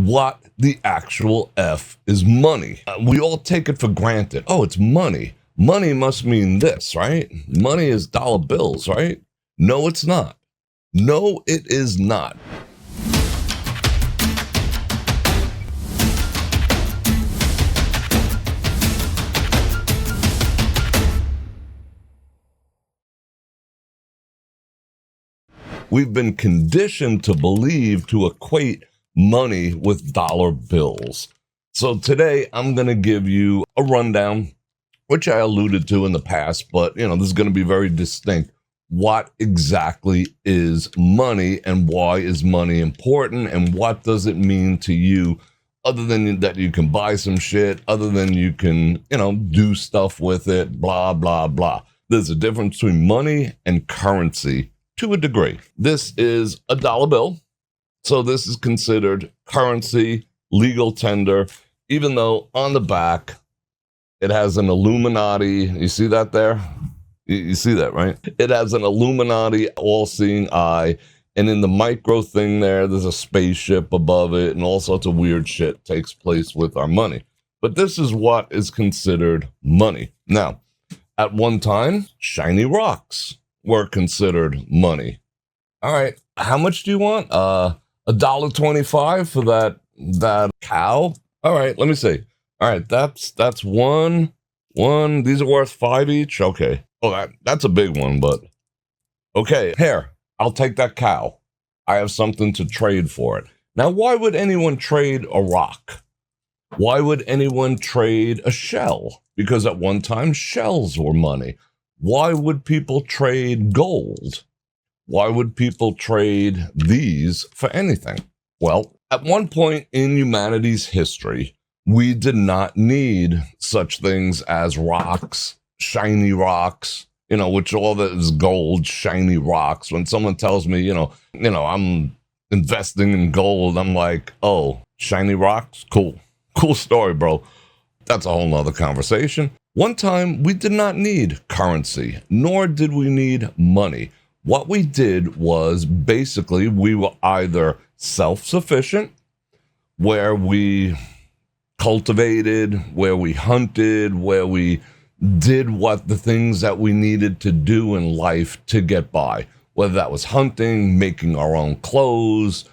what the actual F is money. We all take it for granted. Oh, it's money. Money must mean this, right? Money is dollar bills, right? No, it's not. No, it is not. We've been conditioned to believe, to equate money with dollar bills. So today I'm going to give you a rundown, which I alluded to in the past, but this is going to be very distinct. What exactly is money and why is money important and what does it mean to you, other than that you can buy some shit, other than you can, do stuff with it, blah, blah, blah. There's a difference between money and currency to a degree. This is a dollar bill. So this is considered currency, legal tender, even though on the back, it has an Illuminati. You see that there? You see that, right? It has an Illuminati all-seeing eye. And in the micro thing there's a spaceship above it and all sorts of weird shit takes place with our money. But this is what is considered money. Now, at one time, shiny rocks were considered money. All right, how much do you want? $1.25 for that cow? All right, let me see. All right, that's one. These are worth 5 each. Okay. Oh, that's a big one, but okay. Here, I'll take that cow. I have something to trade for it. Now, why would anyone trade a rock? Why would anyone trade a shell? Because at one time, shells were money. Why would people trade gold? Why would people trade these for anything? Well, at one point in humanity's history, we did not need such things as rocks, shiny rocks, which all that is gold, shiny rocks. When someone tells me, I'm investing in gold, I'm like, oh, shiny rocks? Cool. Cool story, bro. That's a whole nother conversation. One time, we did not need currency, nor did we need money. What we did was basically we were either self-sufficient, where we cultivated, where we hunted, where we did what the things that we needed to do in life to get by, whether that was hunting, making our own clothes,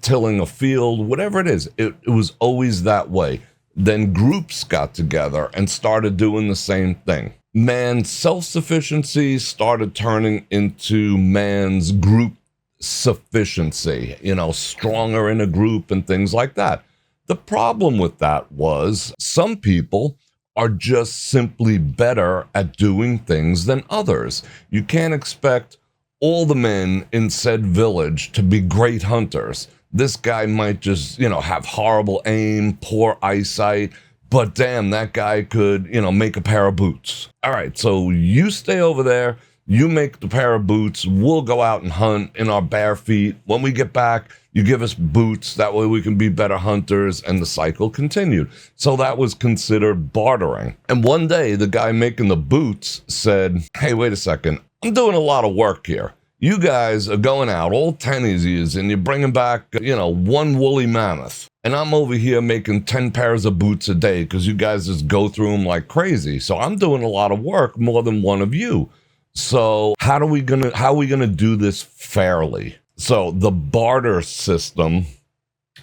tilling a field, whatever it is. It was always that way. Then groups got together and started doing the same thing. Man's self-sufficiency started turning into man's group sufficiency, stronger in a group and things like that. The problem with that was some people are just simply better at doing things than others. You can't expect all the men in said village to be great hunters. This guy might just, have horrible aim, poor eyesight, but damn, that guy could, make a pair of boots. All right, so you stay over there, you make the pair of boots, we'll go out and hunt in our bare feet. When we get back, you give us boots, that way we can be better hunters, and the cycle continued. So that was considered bartering. And one day, the guy making the boots said, hey, wait a second, I'm doing a lot of work here. You guys are going out, all 10 of yous, and you're bringing back, one woolly mammoth. And I'm over here making 10 pairs of boots a day because you guys just go through them like crazy. So I'm doing a lot of work, more than one of you. So how are we gonna do this fairly? So the barter system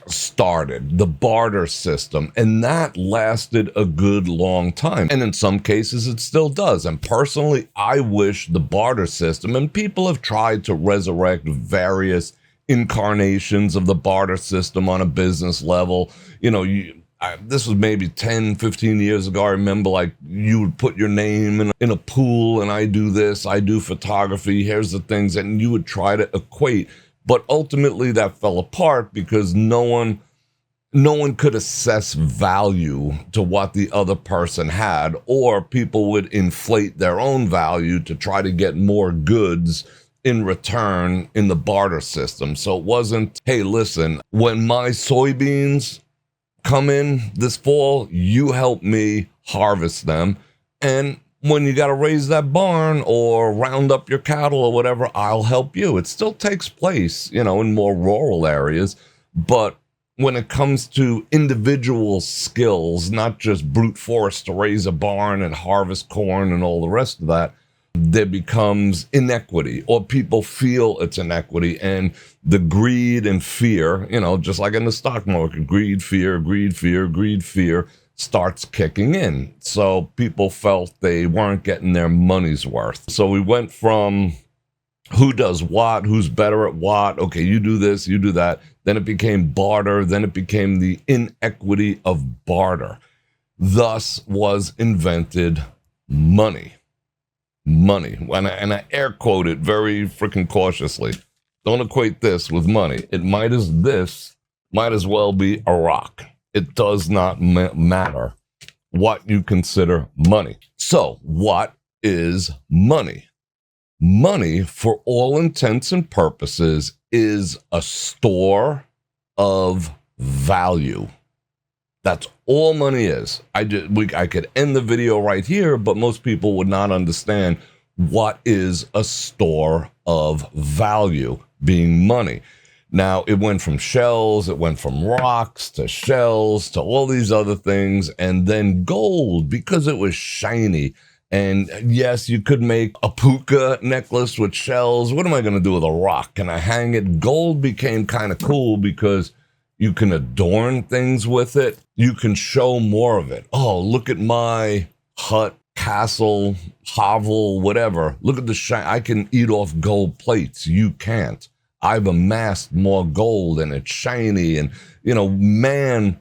started, and that lasted a good long time. And in some cases, it still does. And personally, I wish the barter system, and people have tried to resurrect various incarnations of the barter system on a business level. This was maybe 10, 15 years ago. I remember you would put your name in a pool and I do this, I do photography, here's the things, and you would try to equate. But ultimately that fell apart because no one could assess value to what the other person had, or people would inflate their own value to try to get more goods in return in the barter system. So it wasn't, hey, listen, when my soybeans come in this fall, you help me harvest them. And when you got to raise that barn or round up your cattle or whatever, I'll help you. It still takes place, in more rural areas, but when it comes to individual skills, not just brute force to raise a barn and harvest corn and all the rest of that, there becomes inequity, or people feel it's inequity, and the greed and fear, just like in the stock market, greed, fear starts kicking in. So people felt they weren't getting their money's worth. So we went from who does what, who's better at what, okay, you do this, you do that. Then it became barter. Then it became the inequity of barter. Thus was invented money. Money. And I air quote it very freaking cautiously. Don't equate this with money. It might as well be a rock. It does not matter what you consider money. So what is money? Money, for all intents and purposes, is a store of value. That's all money is. I could end the video right here, but most people would not understand what is a store of value, being money. Now, it went from shells, it went from rocks to shells to all these other things, and then gold, because it was shiny. And yes, you could make a puka necklace with shells. What am I going to do with a rock? Can I hang it? Gold became kind of cool because you can adorn things with it. You can show more of it. Oh, look at my hut, castle, hovel, whatever. Look at the shine. I can eat off gold plates. You can't. I've amassed more gold and it's shiny. And, man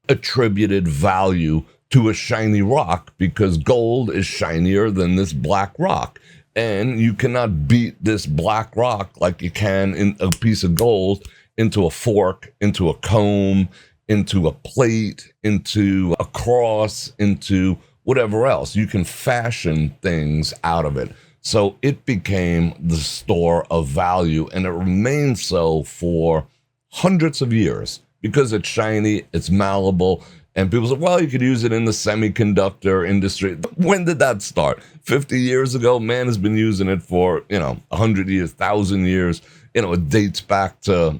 attributed value to a shiny rock because gold is shinier than this black rock. And you cannot beat this black rock like you can in a piece of gold into a fork, into a comb, into a plate, into a cross, into whatever else. You can fashion things out of it. So it became the store of value, and it remains so for hundreds of years because it's shiny, it's malleable, and people say, well, you could use it in the semiconductor industry. When did that start? 50 years ago? Man has been using it for, 100 years, 1,000 years. It dates back to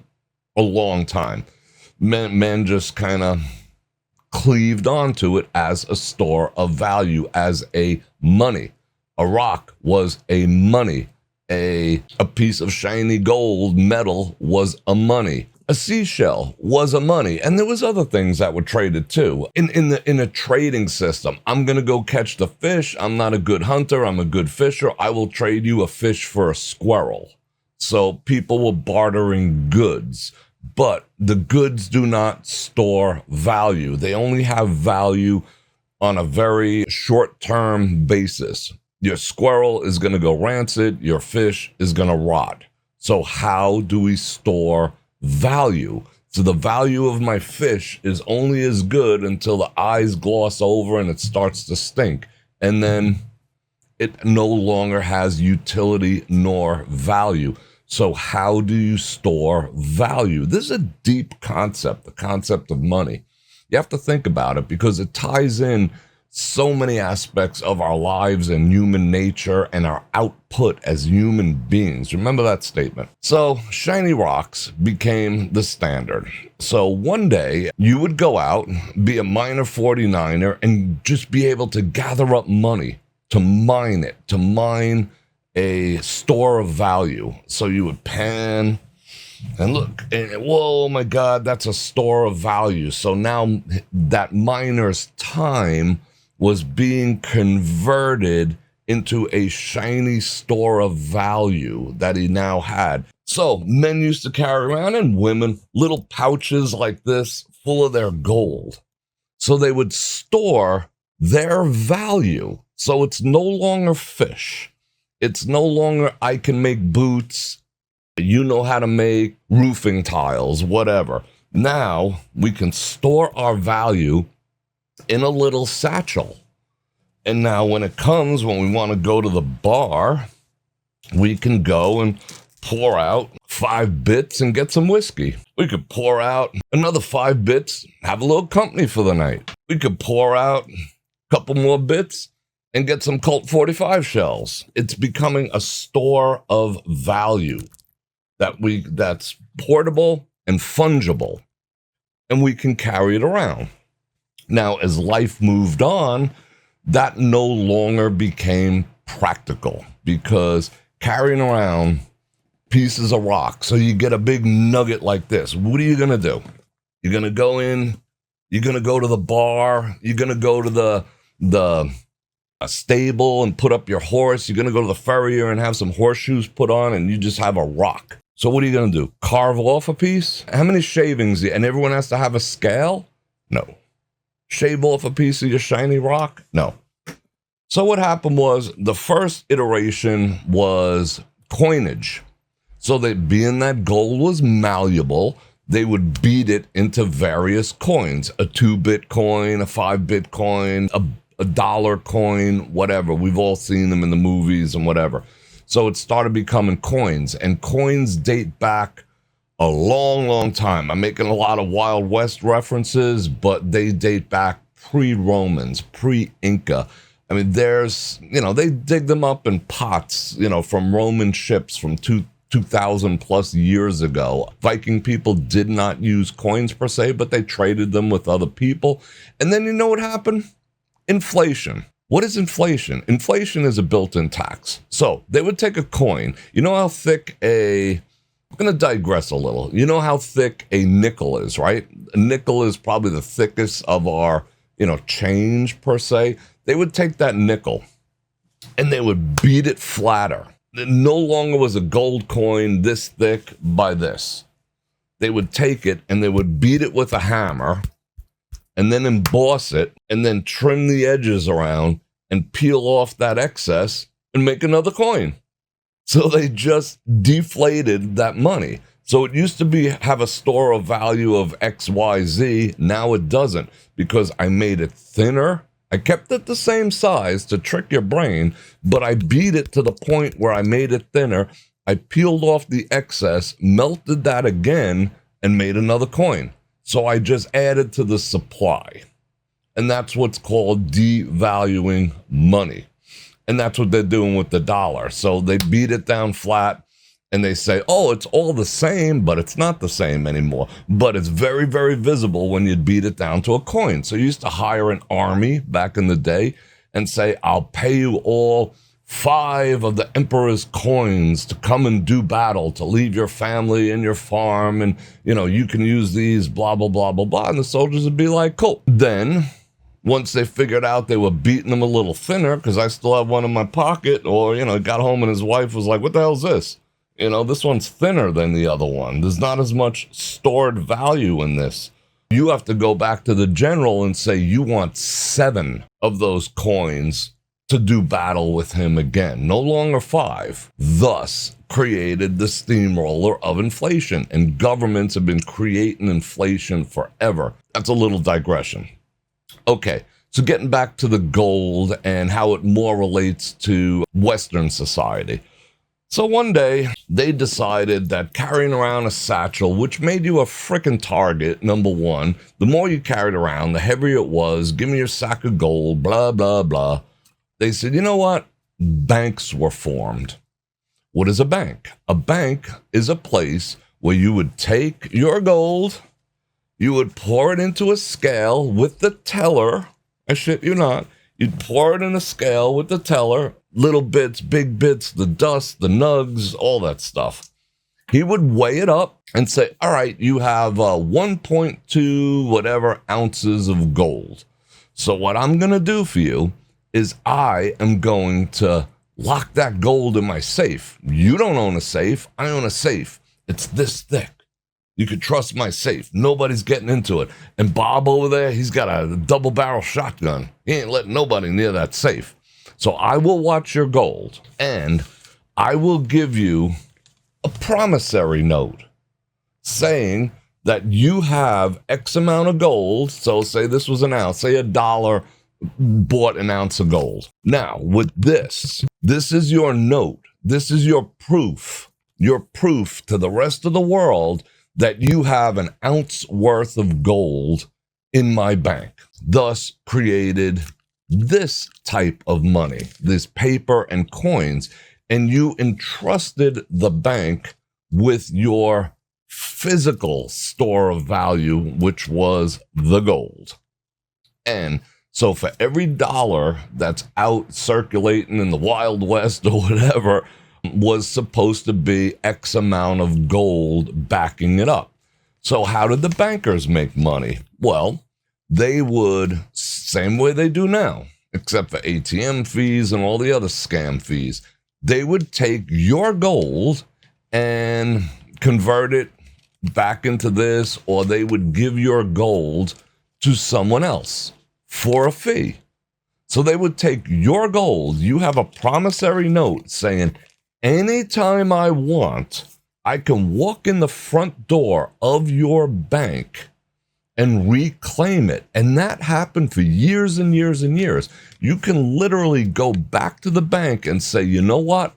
a long time. Men just kind of cleaved onto it as a store of value, as a money. A rock was a money. A piece of shiny gold metal was a money. A seashell was a money. And there was other things that were traded too. In a trading system, I'm going to go catch the fish. I'm not a good hunter. I'm a good fisher. I will trade you a fish for a squirrel. So people were bartering goods. But the goods do not store value. They only have value on a very short-term basis. Your squirrel is going to go rancid. Your fish is going to rot. So how do we store value? So the value of my fish is only as good until the eyes gloss over and it starts to stink. And then it no longer has utility nor value. So how do you store value? This is a deep concept, the concept of money. You have to think about it because it ties in so many aspects of our lives and human nature and our output as human beings. Remember that statement. So shiny rocks became the standard. So one day you would go out, be a minor 49er, and just be able to gather up money, to mine it, to mine a store of value. So you would pan and look, and whoa, my God, that's a store of value. So now that miner's time was being converted into a shiny store of value that he now had. So men used to carry around, and women, little pouches like this full of their gold. So they would store their value. So it's no longer fish. It's no longer, I can make boots, you know how to make roofing tiles, whatever. Now we can store our value in a little satchel. And now when we want to go to the bar, we can go and pour out 5 bits and get some whiskey. We could pour out another 5 bits, have a little company for the night. We could pour out a couple more bits and get some Colt 45 shells. It's becoming a store of value that's portable and fungible. and we can carry it around. Now, as life moved on, that no longer became practical because carrying around pieces of rock, so you get a big nugget like this. What are you going to do? You're going to go in, you're going to go to the bar, you're going to go to the stable and put up your horse, you're going to go to the farrier and have some horseshoes put on, and you just have a rock. So what are you going to do? Carve off a piece? How many shavings? And everyone has to have a scale? No. Shave off a piece of your shiny rock? No. So what happened was the first iteration was coinage. So that being that gold was malleable, they would beat it into various coins, a 2-bit coin, a 5-bit coin, a dollar coin, whatever. We've all seen them in the movies and whatever. So it started becoming coins, and coins date back a long, long time. I'm making a lot of Wild West references, but they date back pre-Romans, pre-Inca. I mean, there's, they dig them up in pots, from Roman ships from 2,000 plus years ago. Viking people did not use coins per se, but they traded them with other people. And then you know what happened? Inflation. What is inflation? Inflation is a built-in tax. So they would take a coin. You know how thick I'm going to digress a little. You know how thick a nickel is, right? A nickel is probably the thickest of our, change per se. They would take that nickel and they would beat it flatter. It no longer was a gold coin this thick by this. They would take it and they would beat it with a hammer and then emboss it and then trim the edges around and peel off that excess and make another coin. So they just deflated that money. So it used to have a store of value of XYZ. Now it doesn't, because I made it thinner. I kept it the same size to trick your brain, but I beat it to the point where I made it thinner. I peeled off the excess, melted that again, and made another coin. So I just added to the supply. And that's what's called devaluing money. And that's what they're doing with the dollar. So they beat it down flat and they say, oh, it's all the same, but it's not the same anymore. But it's very, very visible when you beat it down to a coin. So you used to hire an army back in the day and say, I'll pay you all 5 of the emperor's coins to come and do battle, to leave your family and your farm. And, you can use these, blah, blah, blah, blah, blah. And the soldiers would be like, cool. Then once they figured out they were beating them a little thinner, because I still have one in my pocket, or, got home and his wife was like, what the hell's this? This one's thinner than the other one. There's not as much stored value in this. You have to go back to the general and say you want 7 of those coins to do battle with him again, no longer 5. Thus created the steamroller of inflation, and governments have been creating inflation forever. That's a little digression. Okay, so getting back to the gold and how it more relates to Western society. So one day, they decided that carrying around a satchel, which made you a frickin' target, number one, the more you carried around, the heavier it was, give me your sack of gold, blah, blah, blah. They said, you know what? Banks were formed. What is a bank? A bank is a place where you would take your gold, you would pour it into a scale with the teller. I shit you not. You'd pour it in a scale with the teller, little bits, big bits, the dust, the nugs, all that stuff. He would weigh it up and say, all right, you have 1.2 whatever ounces of gold. So what I'm going to do for you is I am going to lock that gold in my safe. You don't own a safe. I own a safe. It's this thick. You could trust my safe. Nobody's getting into it. And Bob over there, he's got a double-barrel shotgun. He ain't letting nobody near that safe. So I will watch your gold, and I will give you a promissory note saying that you have X amount of gold. So say this was an ounce. Say $1 bought an ounce of gold. Now, with this is your note. This is your proof to the rest of the world that you have an ounce worth of gold in my bank. Thus created this type of money, this paper and coins, and you entrusted the bank with your physical store of value, which was the gold. And so for every dollar that's out circulating in the Wild West or whatever, was supposed to be X amount of gold backing it up. So how did the bankers make money? Well, they would, same way they do now, except for ATM fees and all the other scam fees, they would take your gold and convert it back into this, or they would give your gold to someone else for a fee. So they would take your gold, you have a promissory note saying, anytime I want, I can walk in the front door of your bank and reclaim it. And that happened for years and years and years. You can literally go back to the bank and say, you know what?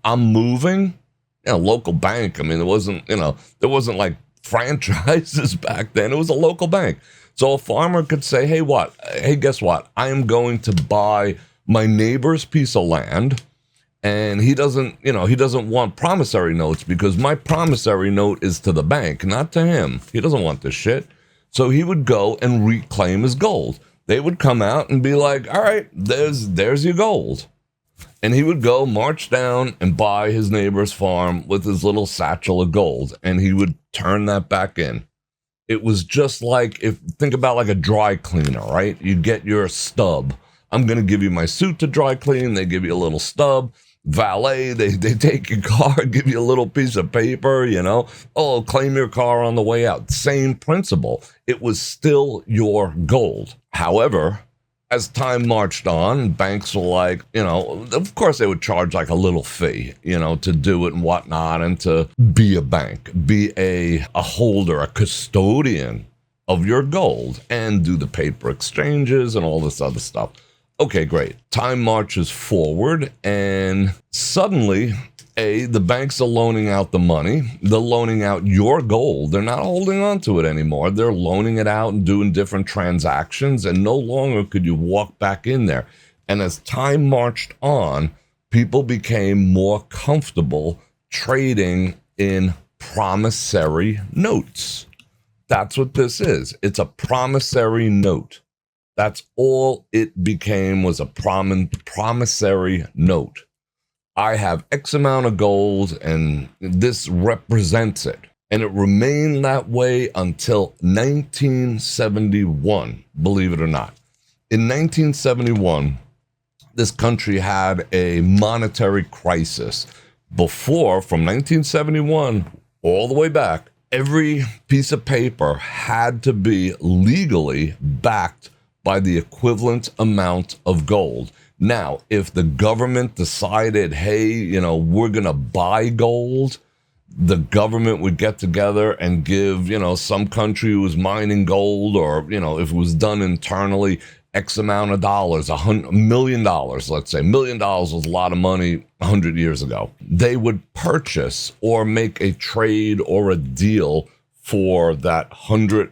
I'm moving. Local bank. I mean, there wasn't like franchises back then. It was a local bank. So a farmer could say, hey, guess what? I am going to buy my neighbor's piece of land. And he doesn't want promissory notes because my promissory note is to the bank, not to him. He doesn't want this shit. So he would go and reclaim his gold. They would come out and be like, all right, there's your gold. And he would go march down and buy his neighbor's farm with his little satchel of gold. And he would turn that back in. It was just like, think about like a dry cleaner, right? You get your stub. I'm going to give you my suit to dry clean. They give you a little stub. Valet, they take your car, give you a little piece of paper, oh, claim your car on the way out. Same principle. It was still your gold. However, as time marched on, banks were like, of course they would charge like a little fee, to do it and whatnot, and to be a bank, be a holder, a custodian of your gold, and do the paper exchanges and all this other stuff. Okay, great. Time marches forward, and suddenly, the banks are loaning out the money. They're loaning out your gold. They're not holding on to it anymore. They're loaning it out and doing different transactions, and no longer could you walk back in there. And as time marched on, people became more comfortable trading in promissory notes. That's what this is. It's a promissory note. That's all it became, was a promissory note. I have X amount of gold and this represents it. And it remained that way until 1971, believe it or not. In 1971, this country had a monetary crisis. Before, from 1971 all the way back, every piece of paper had to be legally backed by the equivalent amount of gold. Now, if the government decided, hey, we're going to buy gold, the government would get together and give, some country who was mining gold, or, if it was done internally, X amount of dollars, $1 million, let's say. $1 million was a lot of money 100 years ago. They would purchase or make a trade or a deal for that 100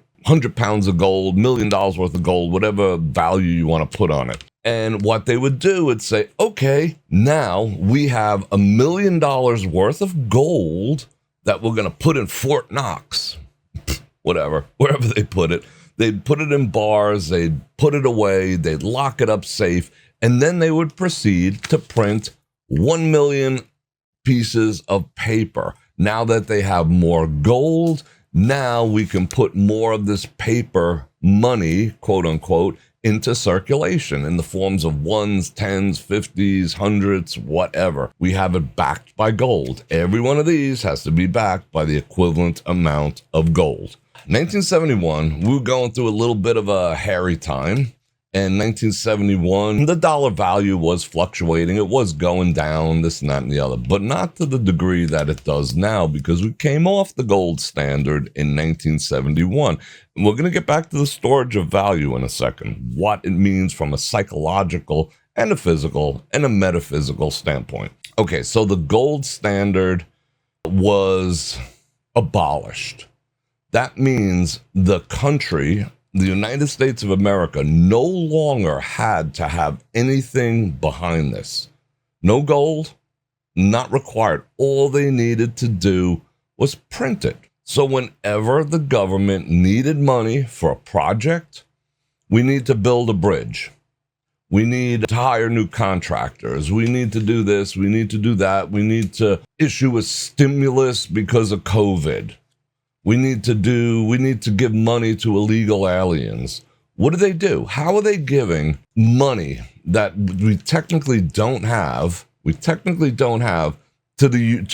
pounds of gold, $1 million worth of gold, whatever value you want to put on it. And what they would do would say, okay, now we have $1 million worth of gold that we're going to put in Fort Knox, whatever, wherever they put it. They'd put it in bars, they'd put it away, they'd lock it up safe, and then they would proceed to print 1 million pieces of paper. Now that they have more gold, now we can put more of this paper money, quote unquote, into circulation in the forms of ones, tens, 50s, hundreds, whatever. We have it backed by gold. Every one of these has to be backed by the equivalent amount of gold. 1971, we were going through a little bit of a hairy time. In 1971, the dollar value was fluctuating. It was going down, this and that and the other, but not to the degree that it does now, because we came off the gold standard in 1971. And we're going to get back to the storage of value in a second, what it means from a psychological and a physical and a metaphysical standpoint. Okay, so the gold standard was abolished. That means the country, the United States of America, no longer had to have anything behind this. No gold, not required. All they needed to do was print it. So whenever the government needed money for a project, we need to build a bridge. We need to hire new contractors. We need to do this. We need to do that. We need to issue a stimulus because of COVID. We need to give money to illegal aliens. What do? How are they giving money that we technically don't have? To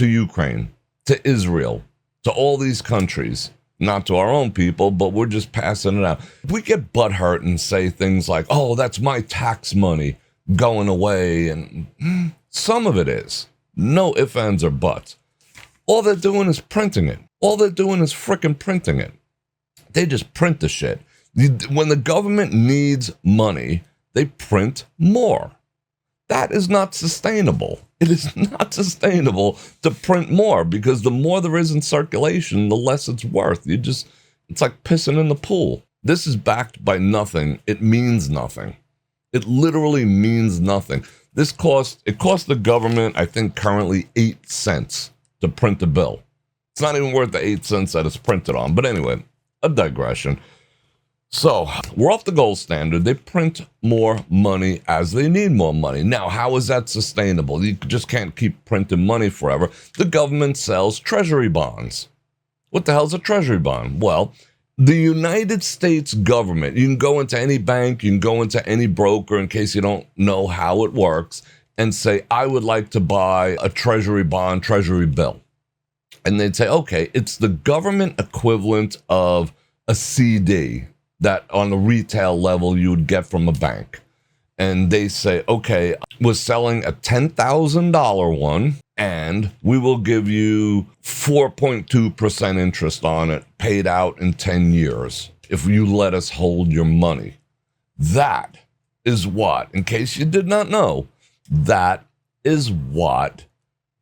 Ukraine, to Israel, to all these countries, not to our own people, but we're just passing it out. We get butthurt and say things like, "Oh, that's my tax money going away," and some of it is. No ifs, ands, or buts. All they're doing is printing it. All they're doing is frickin' printing it. They just print the shit. When the government needs money, they print more. That is not sustainable. It is not sustainable to print more, because the more there is in circulation, the less it's worth. It's like pissing in the pool. This is backed by nothing. It means nothing. It literally means nothing. It cost the government, I think, currently 8 cents to print a bill. It's not even worth the 8 cents that it's printed on. But anyway, a digression. So we're off the gold standard. They print more money as they need more money. Now, how is that sustainable? You just can't keep printing money forever. The government sells treasury bonds. What the hell's a treasury bond? Well, the United States government, you can go into any bank, you can go into any broker, in case you don't know how it works, and say, "I would like to buy a treasury bond, treasury bill." And they'd say, okay, it's the government equivalent of a CD that on the retail level you would get from a bank. And they say, okay, we're selling a $10,000 one, and we will give you 4.2% interest on it, paid out in 10 years, if you let us hold your money. That is what, in case you did not know, that is what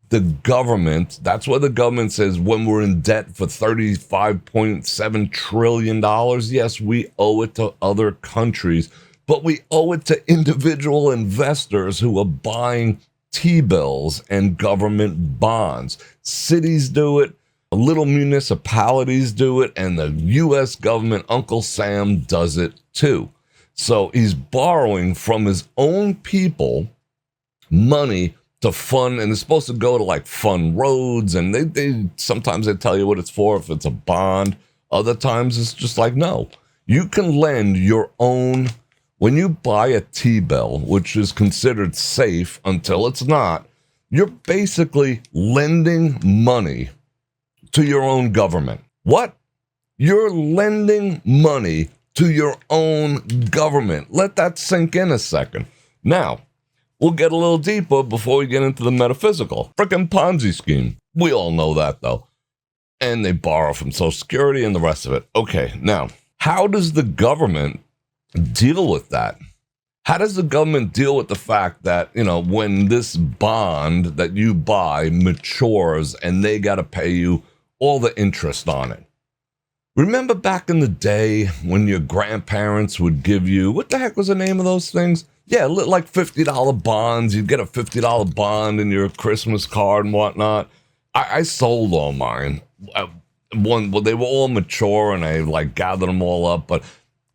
the government, that's what the government says when we're in debt for $35.7 trillion. Yes, we owe it to other countries, but we owe it to individual investors who are buying T-bills and government bonds. Cities do it, little municipalities do it, and the U.S. government, Uncle Sam, does it too. So he's borrowing from his own people money to fund, and it's supposed to go to like fund roads, and they sometimes they tell you what it's for if it's a bond. Other times it's just like, no, you can lend your own. When you buy a T-bill, which is considered safe until it's not, you're basically lending money to your own government. What? You're lending money to your own government. Let that sink in a second. Now, we'll get a little deeper before we get into the metaphysical. Frickin' Ponzi scheme. We all know that, though. And they borrow from Social Security and the rest of it. Okay, now, how does the government deal with that? How does the government deal with the fact that, when this bond that you buy matures and they got to pay you all the interest on it? Remember back in the day when your grandparents would give you, what the heck was the name of those things? Yeah, like $50 bonds. You'd get a $50 bond in your Christmas card and whatnot. I sold all mine. They were all mature, and I gathered them all up. But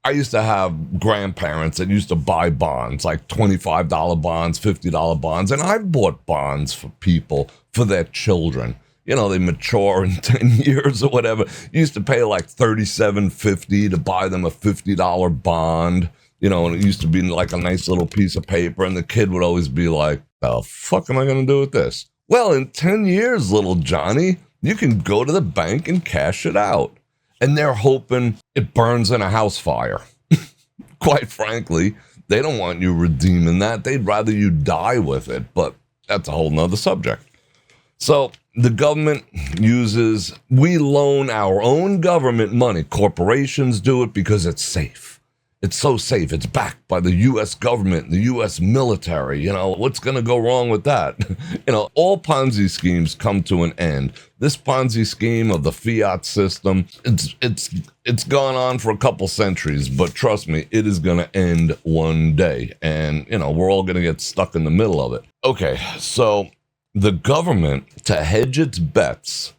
I used to have grandparents that used to buy bonds, like $25 bonds, $50 bonds, and I bought bonds for people for their children. They mature in 10 years or whatever. You used to pay like $37.50 to buy them a $50 bond. And it used to be like a nice little piece of paper, and the kid would always be like, the fuck am I going to do with this? Well, in 10 years, little Johnny, you can go to the bank and cash it out. And they're hoping it burns in a house fire. Quite frankly, they don't want you redeeming that. They'd rather you die with it, but that's a whole nother subject. So the government we loan our own government money. Corporations do it because it's safe. It's so safe. It's backed by the U.S. government, the U.S. military. What's going to go wrong with that? All Ponzi schemes come to an end. This Ponzi scheme of the fiat system, it's gone on for a couple centuries, but trust me, it is going to end one day. And, we're all going to get stuck in the middle of it. Okay, so the government, to hedge its bets,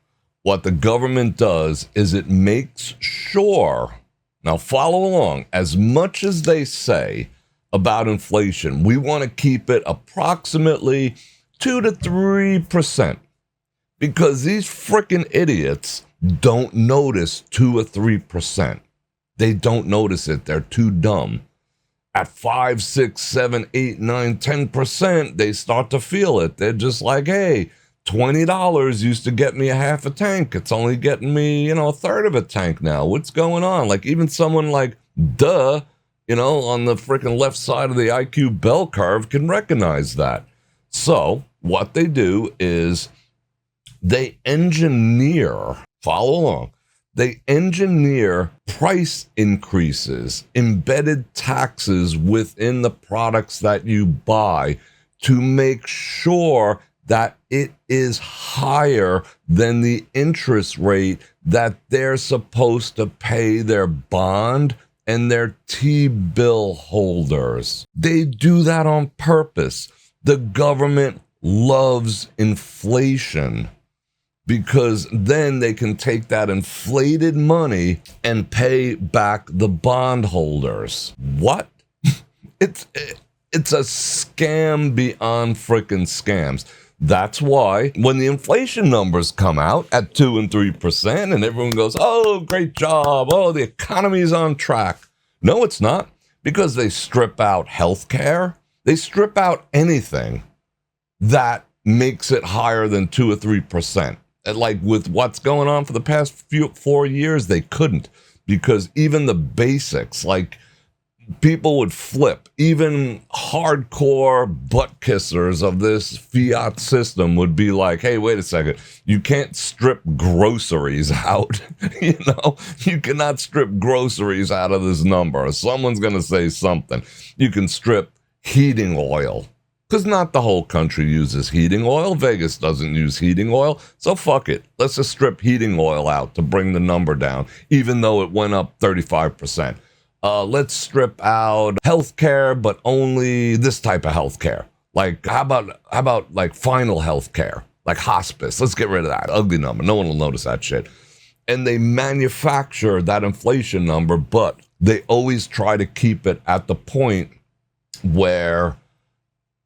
What the government does is it makes sure, now follow along, as much as they say about inflation, we want to keep it approximately 2 to 3%, because these freaking idiots don't notice 2 or 3%. They don't notice it. They're too dumb. At 5, 6, 7, 8, 9, 10%, they start to feel it. They're just like, hey, $20 used to get me a half a tank. It's only getting me, a third of a tank now. What's going on? Like, even someone like on the freaking left side of the IQ bell curve can recognize that. So what they do is they engineer, follow along, they engineer price increases, embedded taxes within the products that you buy to make sure that it is higher than the interest rate that they're supposed to pay their bond and their T-bill holders. They do that on purpose. The government loves inflation because then they can take that inflated money and pay back the bondholders. What? It's a scam beyond freaking scams. That's why when the inflation numbers come out at 2 and 3% and everyone goes, oh, great job. Oh, the economy's on track. No, it's not, because they strip out healthcare. They strip out anything that makes it higher than 2 or 3%. And like with what's going on for the past 4 years, they couldn't, because even the basics, like people would flip. Even hardcore butt kissers of this fiat system would be like, hey, wait a second. You can't strip groceries out. You cannot strip groceries out of this number. Someone's going to say something. You can strip heating oil, because not the whole country uses heating oil. Vegas doesn't use heating oil. So fuck it. Let's just strip heating oil out to bring the number down, even though it went up 35%. Let's strip out healthcare, but only this type of healthcare. Like, how about like final healthcare, like hospice? Let's get rid of that ugly number. No one will notice that shit. And they manufacture that inflation number, but they always try to keep it at the point where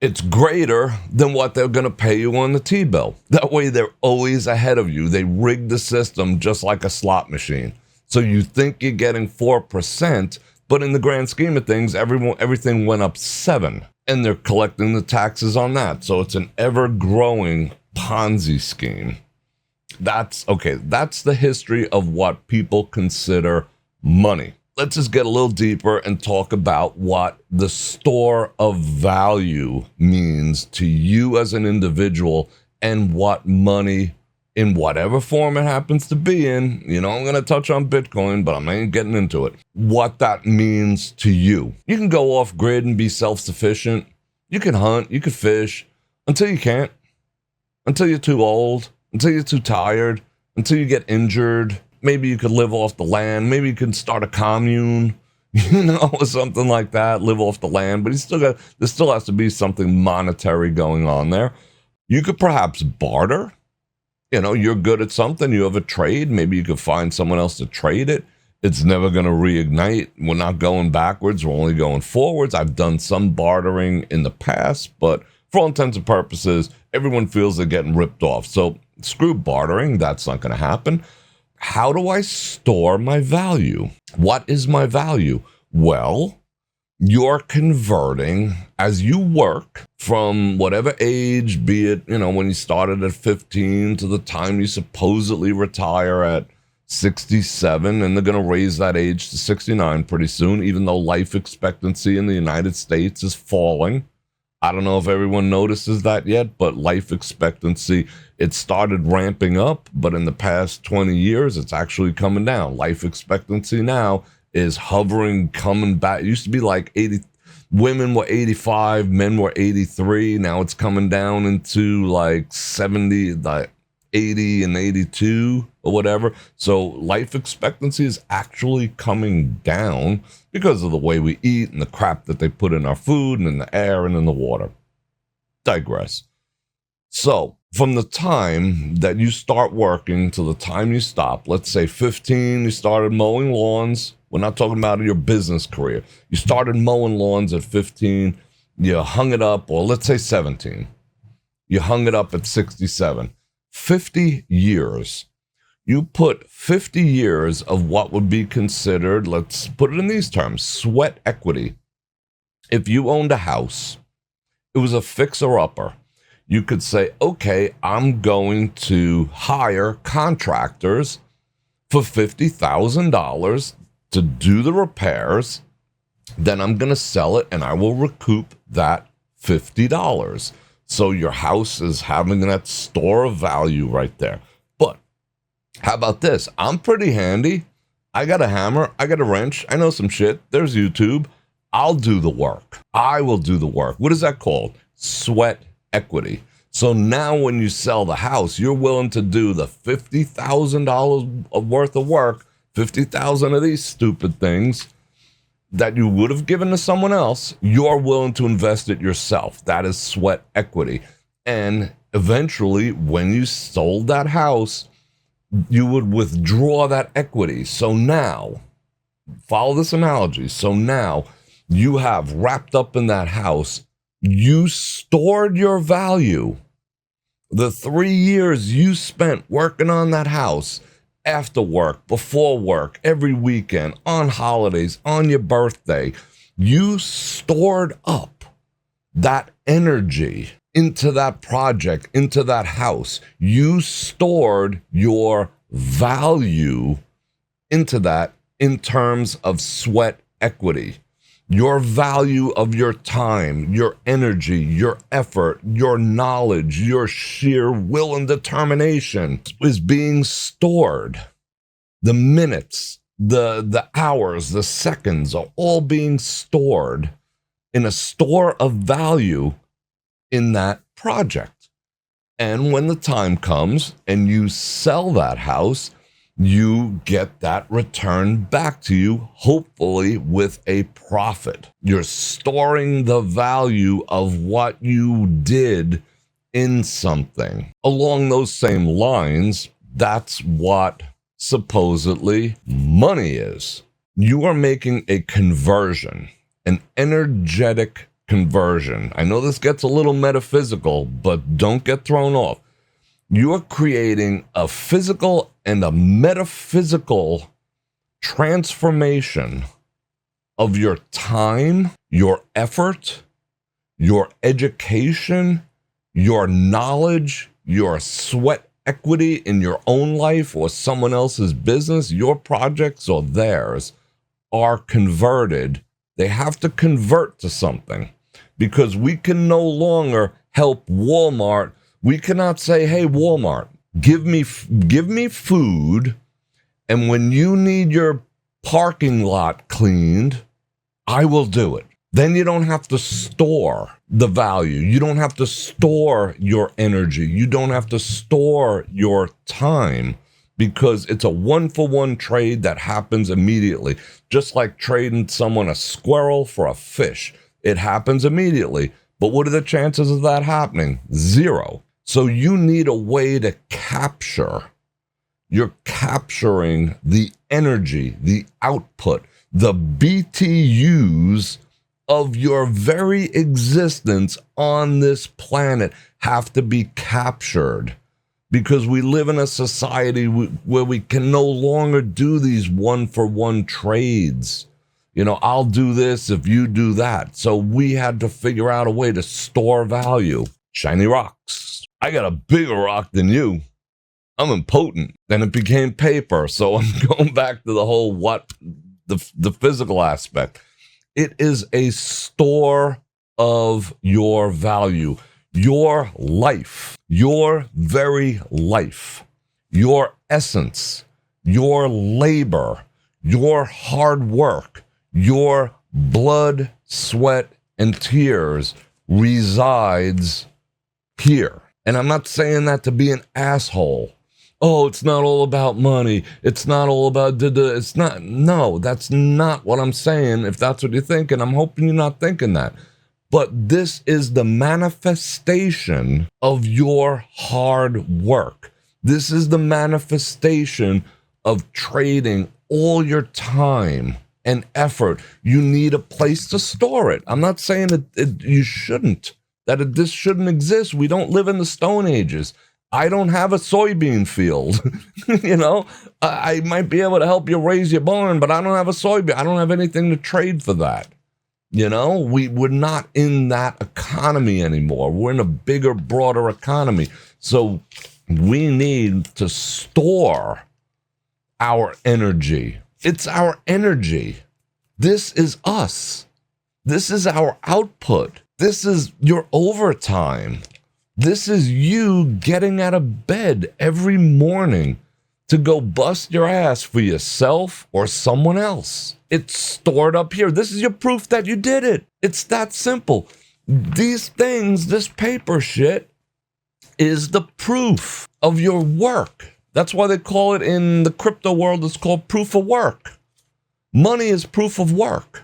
it's greater than what they're going to pay you on the T-bill. That way they're always ahead of you. They rig the system just like a slot machine. So you think you're getting 4%, but in the grand scheme of things, everything went up 7%, and they're collecting the taxes on that. So it's an ever-growing Ponzi scheme. That's the history of what people consider money. Let's just get a little deeper and talk about what the store of value means to you as an individual, and what money, in whatever form it happens to be in, I'm going to touch on Bitcoin, but I ain't getting into it, what that means to you. You can go off grid and be self-sufficient. You can hunt, you can fish, until you can't, until you're too old, until you're too tired, until you get injured. Maybe you could live off the land. Maybe you can start a commune, or something like that, live off the land. But there still has to be something monetary going on there. You could perhaps barter. You're good at something, you have a trade, maybe you could find someone else to trade it. It's never going to reignite. We're not going backwards, we're only going forwards. I've done some bartering in the past, but for all intents and purposes, everyone feels they're getting ripped off. So screw bartering, that's not going to happen. How do I store my value? What is my value? Well, you're converting as you work from whatever age, be it, when you started at 15 to the time you supposedly retire at 67, and they're going to raise that age to 69 pretty soon, even though life expectancy in the United States is falling. I don't know if everyone notices that yet, but life expectancy, it started ramping up, but in the past 20 years, it's actually coming down. Life expectancy now is hovering, coming back. It used to be like 80, women were 85, men were 83. Now it's coming down into like 70, like 80 and 82 or whatever. So life expectancy is actually coming down because of the way we eat and the crap that they put in our food and in the air and in the water. Digress. So from the time that you start working to the time you stop, let's say 15, you started mowing lawns. We're not talking about your business career. You started mowing lawns at 15, you hung it up, or let's say 17. You hung it up at 67. 50 years. You put 50 years of what would be considered, let's put it in these terms, sweat equity. If you owned a house, it was a fixer-upper. You could say, okay, I'm going to hire contractors for $50,000 to do the repairs. Then I'm going to sell it and I will recoup that $50. So your house is having that store of value right there. But how about this? I'm pretty handy. I got a hammer. I got a wrench. I know some shit. There's YouTube. I'll do the work. I will do the work. What is that called? Sweat equity. So now when you sell the house, you're willing to do the $50,000 worth of work, 50,000 of these stupid things that you would have given to someone else. You're willing to invest it yourself. That is sweat equity. And eventually, when you sold that house, you would withdraw that equity. So now, follow this analogy. So now you have wrapped up in that house, you stored your value. The 3 years you spent working on that house, after work, before work, every weekend, on holidays, on your birthday, you stored up that energy into that project, into that house. You stored your value into that in terms of sweat equity. Your value of your time, your energy, your effort, your knowledge, your sheer will and determination is being stored. The minutes, the hours, the seconds are all being stored in a store of value in that project. And when the time comes and you sell that house, you get that return back to you, hopefully with a profit. You're storing the value of what you did in something. Along those same lines, that's what supposedly money is. You are making a conversion, an energetic conversion. I know this gets a little metaphysical, but don't get thrown off. You are creating a physical and a metaphysical transformation of your time, your effort, your education, your knowledge, your sweat equity in your own life or someone else's business, your projects or theirs are converted. They have to convert to something because we can no longer help Walmart. We cannot say, hey, Walmart, give me food, and when you need your parking lot cleaned, I will do it. Then you don't have to store the value. You don't have to store your energy. You don't have to store your time because it's a one-for-one trade that happens immediately. Just like trading someone a squirrel for a fish. It happens immediately. But what are the chances of that happening? 0. So you need a way to capture. You're capturing the energy, the output, the BTUs of your very existence on this planet have to be captured because we live in a society where we can no longer do these one-for-one trades. You know, I'll do this if you do that. So we had to figure out a way to store value. Shiny rocks. I got a bigger rock than you. I'm impotent. Then it became paper. So I'm going back to the whole the physical aspect. It is a store of your value, your life, your very life, your essence, your labor, your hard work, your blood, sweat, and tears resides here. And I'm not saying that to be an asshole. Oh, it's not all about money. It's not all about it's not. No, that's not what I'm saying. If that's what you're thinking, I'm hoping you're not thinking that. But this is the manifestation of your hard work. This is the manifestation of trading all your time and effort. You need a place to store it. I'm not saying that you shouldn't, this shouldn't exist. We don't live in the Stone Ages. I don't have a soybean field. You know, I might be able to help you raise your barn, but I don't have a soybean. I don't have anything to trade for that. You know, we're not in that economy anymore. We're in a bigger, broader economy. So we need to store our energy. It's our energy. This is us. This is our output. This is your overtime. This is you getting out of bed every morning to go bust your ass for yourself or someone else. It's stored up here. This is your proof that you did it. It's that simple. These things, this paper shit, is the proof of your work. That's why they call it in the crypto world, it's called proof of work. Money is proof of work.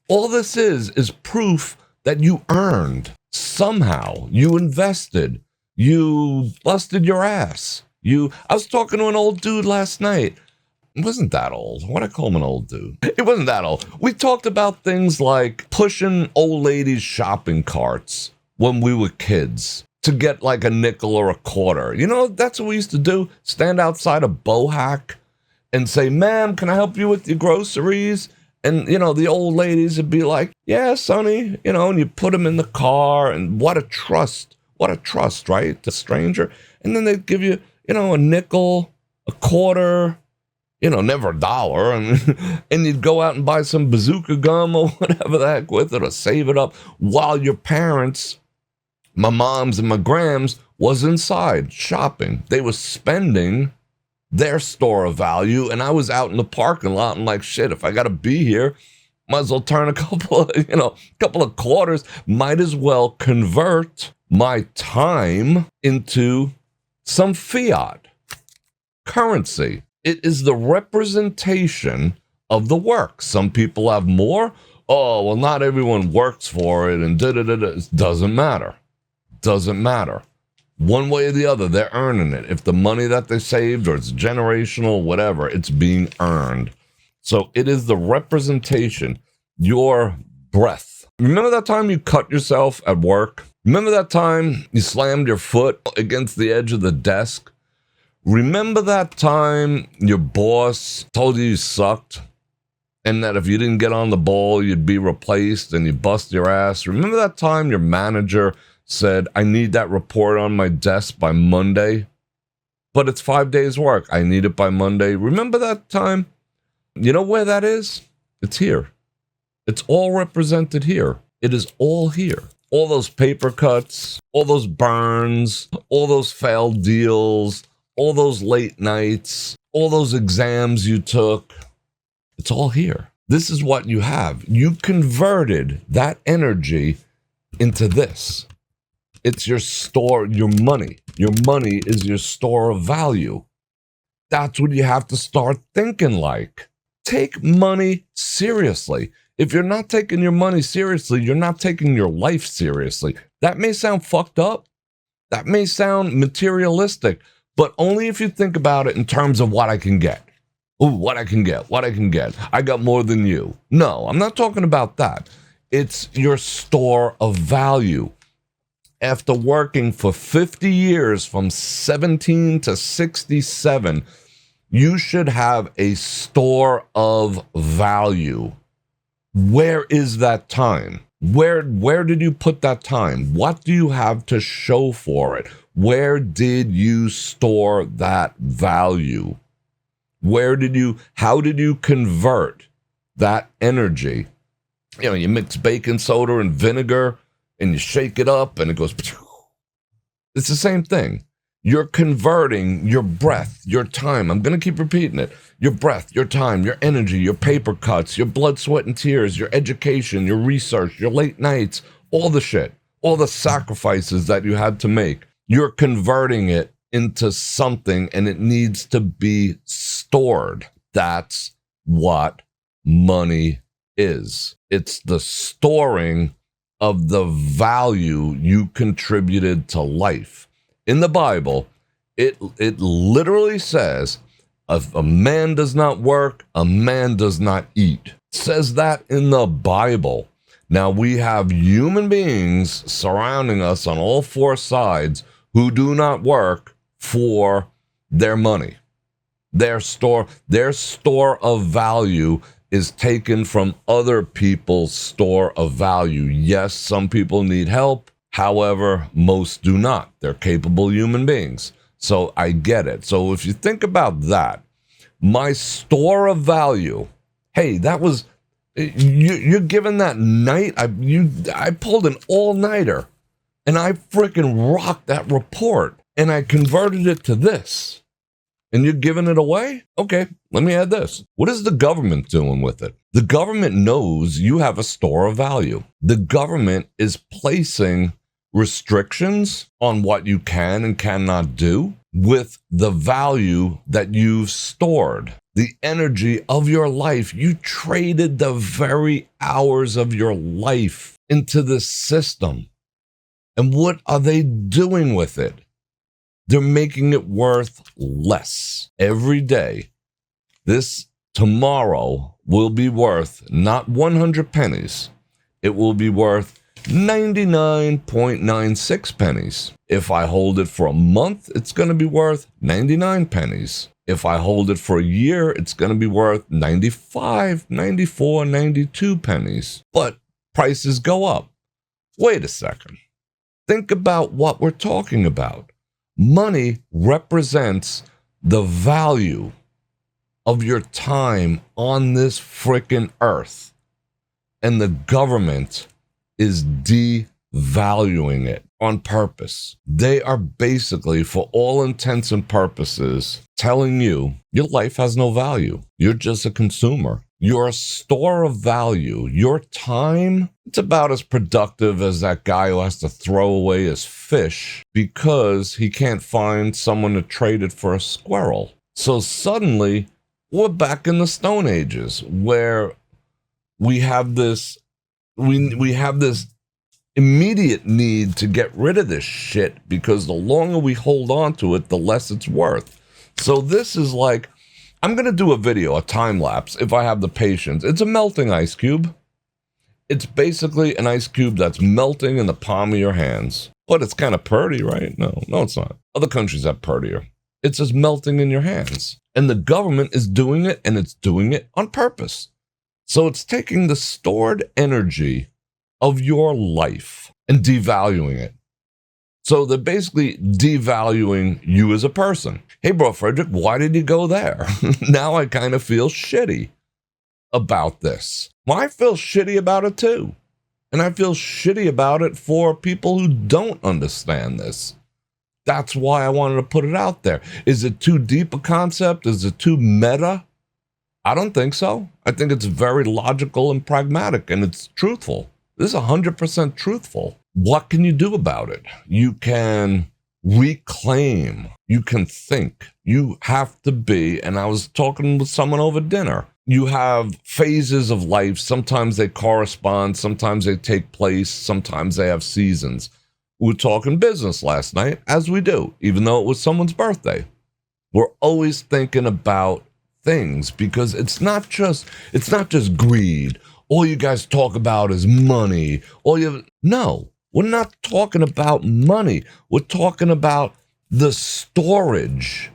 All this is proof that you earned. Somehow you invested, you busted your ass. I was talking to an old dude last night. It wasn't that old. Why'd I call him an old dude? It wasn't that old. We talked about things like pushing old ladies' shopping carts when we were kids to get like a nickel or a quarter. You know, that's what we used to do. Stand outside a Bohack and say, "Ma'am, can I help you with your groceries?" And, you know, the old ladies would be like, "Yeah, sonny," you know, and you put them in the car. And what a trust, right? The stranger. And then they'd give you, you know, a nickel, a quarter, you know, never a dollar. And you'd go out and buy some bazooka gum or whatever the heck with it, or save it up while your parents, my moms and my grams, was inside shopping. They were spending their store of value, and I was out in the parking lot and like, shit, if I got to be here, might as well turn a couple of quarters, might as well convert my time into some fiat currency. It is the representation of the work. Some people have more. Oh, well, not everyone works for it, and It doesn't matter. Doesn't matter. One way or the other, they're earning it. If the money that they saved, or it's generational, whatever, it's being earned. So it is the representation, your breath. Remember that time you cut yourself at work? Remember that time you slammed your foot against the edge of the desk? Remember that time your boss told you sucked, and that if you didn't get on the ball, you'd be replaced, and you bust your ass? Remember that time your manager said, "I need that report on my desk by Monday, but it's 5 days work. I need it by Monday." Remember that time? You know where that is? It's here. It's all represented here. It is all here. All those paper cuts, all those burns, all those failed deals, all those late nights, all those exams you took. It's all here. This is what you have. You converted that energy into this. It's your store, your money. Your money is your store of value. That's what you have to start thinking like. Take money seriously. If you're not taking your money seriously, you're not taking your life seriously. That may sound fucked up. That may sound materialistic, but only if you think about it in terms of what I can get. Ooh, what I can get. I got more than you. No, I'm not talking about that. It's your store of value. After working for 50 years, from 17 to 67, you should have a store of value. Where is that time? Where did you put that time? What do you have to show for it? Where did you store that value? How did you convert that energy? You know, you mix baking soda and vinegar, and you shake it up, and it goes. It's the same thing. You're converting your breath, your time. I'm going to keep repeating it. Your breath, your time, your energy, your paper cuts, your blood, sweat, and tears, your education, your research, your late nights, all the shit, all the sacrifices that you had to make. You're converting it into something, and it needs to be stored. That's what money is. It's the storing of the value you contributed to life. In the Bible, it literally says, if a man does not work, a man does not eat. It says that in the Bible. Now, we have human beings surrounding us on all four sides who do not work for their money. Their store of value is taken from other people's store of value. Yes, some people need help. However, most do not. They're capable human beings. So I get it. So if you think about that, my store of value, hey, that was, you're given that night. I pulled an all-nighter and I freaking rocked that report and I converted it to this. And you're giving it away? Okay, let me add this. What is the government doing with it? The government knows you have a store of value. The government is placing restrictions on what you can and cannot do with the value that you've stored. The energy of your life. You traded the very hours of your life into this system. And what are they doing with it? They're making it worth less every day. This tomorrow will be worth not 100 pennies. It will be worth 99.96 pennies. If I hold it for a month, it's going to be worth 99 pennies. If I hold it for a year, it's going to be worth 95, 94, 92 pennies. But prices go up. Wait a second. Think about what we're talking about. Money represents the value of your time on this frickin' earth. And the government is devaluing it on purpose. They are basically, for all intents and purposes, telling you your life has no value. You're just a consumer. You're a store of value. Your time, it's about as productive as that guy who has to throw away his fish because he can't find someone to trade it for a squirrel. So suddenly, we're back in the Stone Ages where we have this immediate need to get rid of this shit because the longer we hold on to it, the less it's worth. So this is like, I'm going to do a video, a time lapse, if I have the patience. It's a melting ice cube. It's basically an ice cube that's melting in the palm of your hands. But it's kind of purty, right? No, it's not. Other countries have purtier. It's just melting in your hands. And the government is doing it, and it's doing it on purpose. So it's taking the stored energy of your life and devaluing it. So they're basically devaluing you as a person. Hey, Bror Fredrik, why did you go there? Now I kind of feel shitty about this. Well, I feel shitty about it too. And I feel shitty about it for people who don't understand this. That's why I wanted to put it out there. Is it too deep a concept? Is it too meta? I don't think so. I think it's very logical and pragmatic, and it's truthful. This is 100% truthful. What can you do about it? You can reclaim. You can think. You have to be, and I was talking with someone over dinner. You have phases of life. Sometimes they correspond. Sometimes they take place. Sometimes they have seasons. We were talking business last night, as we do, even though it was someone's birthday. We're always thinking about things because it's not just greed. All you guys talk about is money. No, we're not talking about money. We're talking about the storage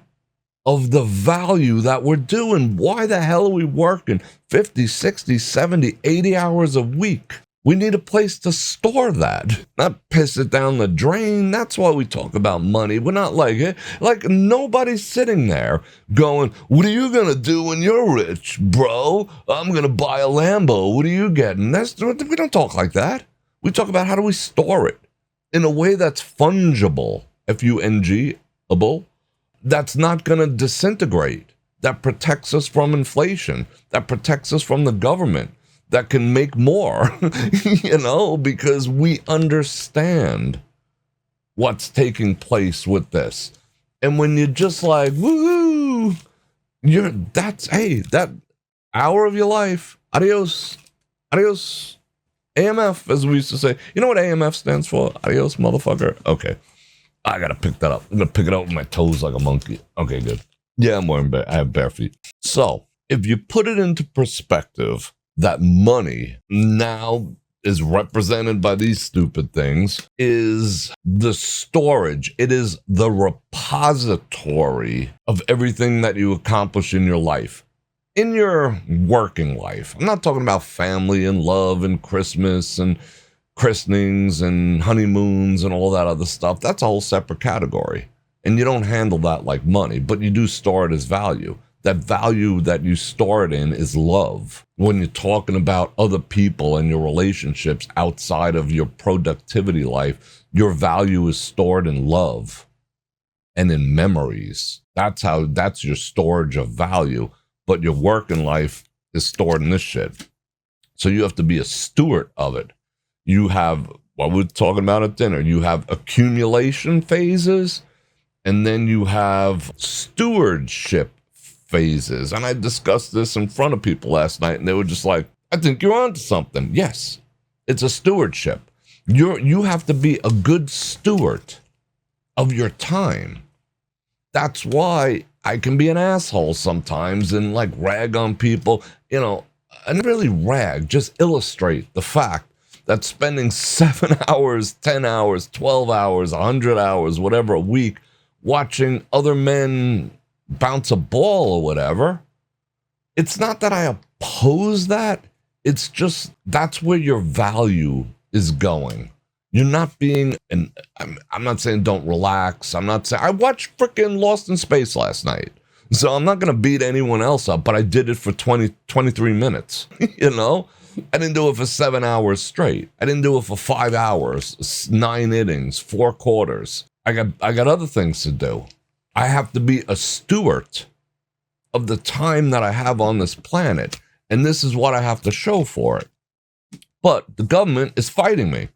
of the value that we're doing. Why the hell are we working 50, 60, 70, 80 hours a week? We need a place to store that, not piss it down the drain. That's why we talk about money. We're not like nobody's sitting there going, what are you going to do when you're rich, bro? I'm going to buy a Lambo. What are you getting? We don't talk like that. We talk about how do we store it in a way that's fungible, F-U-N-G-able, that's not going to disintegrate, that protects us from inflation, that protects us from the government, that can make more, because we understand what's taking place with this. And when you're just like, woo, that hour of your life, adios. AMF, as we used to say. You know what AMF stands for? Adios, motherfucker. Okay. I gotta pick that up. I'm gonna pick it up with my toes like a monkey. Okay, good. Yeah, I have bare feet. So, if you put it into perspective, that money now is represented by these stupid things, is the storage. It is the repository of everything that you accomplish in your life. In your working life. I'm not talking about family and love and Christmas and christenings and honeymoons and all that other stuff. That's a whole separate category. And you don't handle that like money, but you do store it as value. That value that you store it in is love. When you're talking about other people and your relationships outside of your productivity life, your value is stored in love and in memories. That's your storage of value. But your working life is stored in this shit. So you have to be a steward of it. You have, what we're talking about at dinner, you have accumulation phases, and then you have stewardship phases. And I discussed this in front of people last night, and they were just like, I think you're onto something. Yes, it's a stewardship. You have to be a good steward of your time. That's why I can be an asshole sometimes and like rag on people, and really rag, just illustrate the fact that spending 7 hours, 10 hours, 12 hours, 100 hours, whatever a week, watching other men bounce a ball or whatever, it's not that I oppose that. It's just that's where your value is going. You're not being, and I'm not saying don't relax. I'm not saying, I watched freaking Lost in Space last night. So I'm not going to beat anyone else up, but I did it for 23 minutes, I didn't do it for 7 hours straight. I didn't do it for 5 hours, 9 innings, 4 quarters. I got other things to do. I have to be a steward of the time that I have on this planet. And this is what I have to show for it. But the government is fighting me.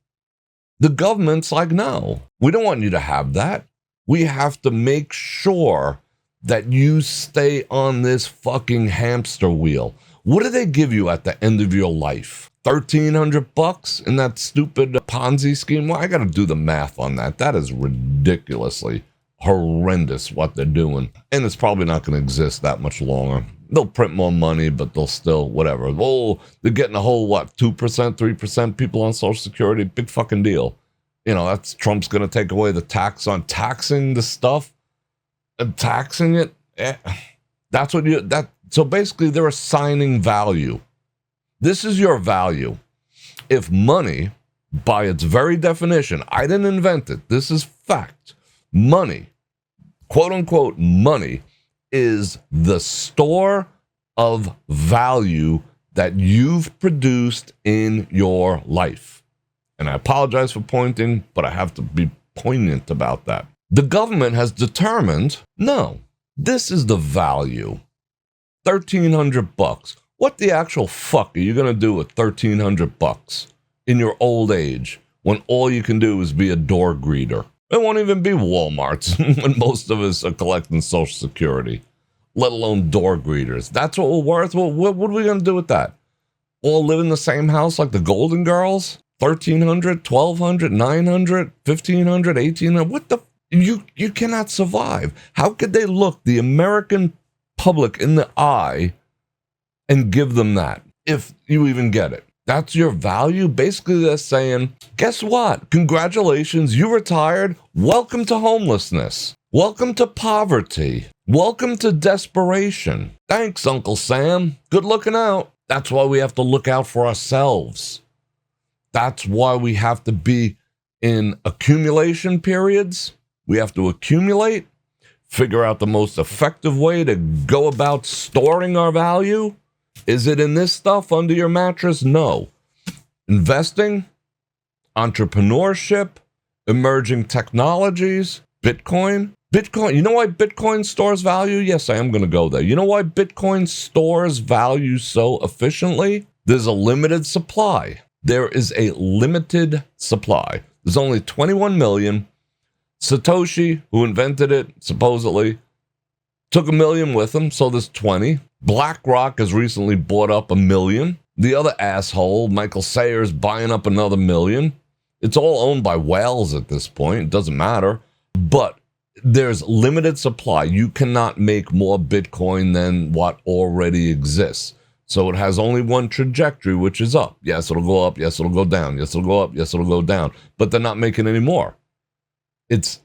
The government's like, no, we don't want you to have that. We have to make sure that you stay on this fucking hamster wheel. What do they give you at the end of your life? $1,300 in that stupid Ponzi scheme? Well, I got to do the math on that. That is ridiculously horrendous what they're doing. And it's probably not going to exist that much longer. They'll print more money, but they'll still, whatever. Oh, they're getting a whole, 2%, 3% people on Social Security? Big fucking deal. That's Trump's going to take away the tax on taxing the stuff and taxing it. That's what so basically they're assigning value. This is your value. If money, by its very definition, I didn't invent it, this is fact. Money, quote unquote, money is the store of value that you've produced in your life. And I apologize for pointing, but I have to be poignant about that. The government has determined, no, this is the value. $1,300. What the actual fuck are you going to do with $1,300 in your old age when all you can do is be a door greeter? It won't even be Walmart's when most of us are collecting Social Security, let alone door greeters. That's what we're worth? Well, what are we going to do with that? All live in the same house like the Golden Girls? $1,300, $1,200, $900, $1,500, $1,800? What the? You cannot survive. How could they look the American public in the eye and give them that, if you even get it? That's your value? Basically, they're saying, guess what? Congratulations, you retired. Welcome to homelessness. Welcome to poverty. Welcome to desperation. Thanks, Uncle Sam. Good looking out. That's why we have to look out for ourselves. That's why we have to be in accumulation periods. We have to accumulate, figure out the most effective way to go about storing our value. Is it in this stuff under your mattress? No. Investing, entrepreneurship, emerging technologies, Bitcoin. You know why Bitcoin stores value? Yes, I am going to go there. You know why Bitcoin stores value so efficiently? There's a limited supply. There is a limited supply. There's only 21 million. Satoshi, who invented it, supposedly, took 1 million with him, so there's 20. BlackRock has recently bought up 1 million. The other asshole, Michael Sayers, buying up another million. It's all owned by whales at this point. It doesn't matter. But there's limited supply. You cannot make more Bitcoin than what already exists. So it has only one trajectory, which is up. Yes, it'll go up. Yes, it'll go down. Yes, it'll go up. Yes, it'll go down. But they're not making any more. It's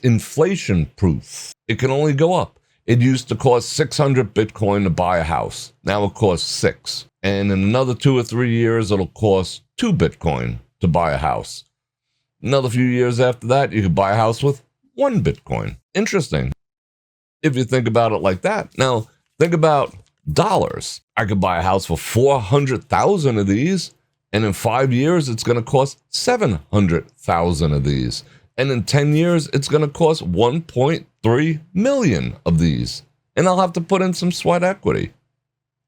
inflation proof. It can only go up. It used to cost 600 Bitcoin to buy a house. Now it costs 6. And in another 2 or 3 years, it'll cost 2 Bitcoin to buy a house. Another few years after that, you could buy a house with 1 Bitcoin. Interesting. If you think about it like that. Now, think about dollars. I could buy a house for 400,000 of these, and in 5 years, it's going to cost 700,000 of these. And in 10 years, it's going to cost 1.3 million of these. And I'll have to put in some sweat equity.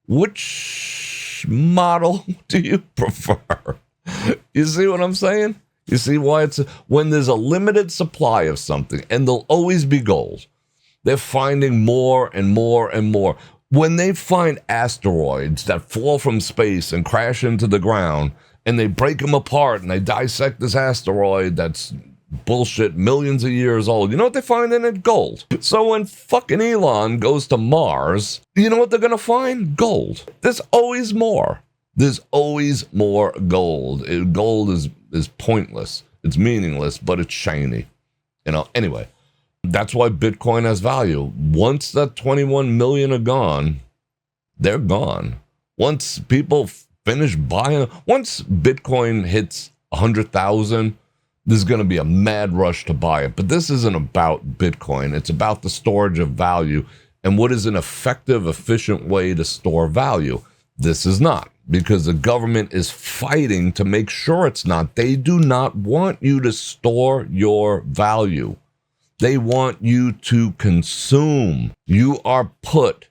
Which model do you prefer? You see what I'm saying? You see why it's when there's a limited supply of something, and there'll always be gold. They're finding more and more and more. When they find asteroids that fall from space and crash into the ground, and they break them apart and they dissect this asteroid that's bullshit, millions of years old, you know what they find in it? Gold. So when fucking Elon goes to Mars, you know what they're going to find? Gold. There's always more. There's always more gold. Gold is pointless. It's meaningless, but it's shiny. You know, anyway, that's why Bitcoin has value. Once that 21 million are gone, they're gone. Once people finish buying, once Bitcoin hits 100,000, there's going to be a mad rush to buy it. But this isn't about Bitcoin. It's about the storage of value and what is an effective, efficient way to store value. This is not, because the government is fighting to make sure it's not. They do not want you to store your value. They want you to consume. You are put,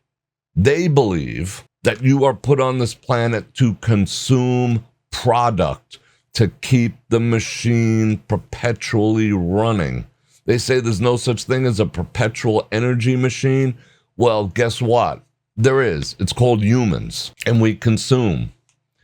they believe that you are put on this planet to consume product, to keep the machine perpetually running. They say there's no such thing as a perpetual energy machine. Well, guess what? There is. It's called humans, and we consume.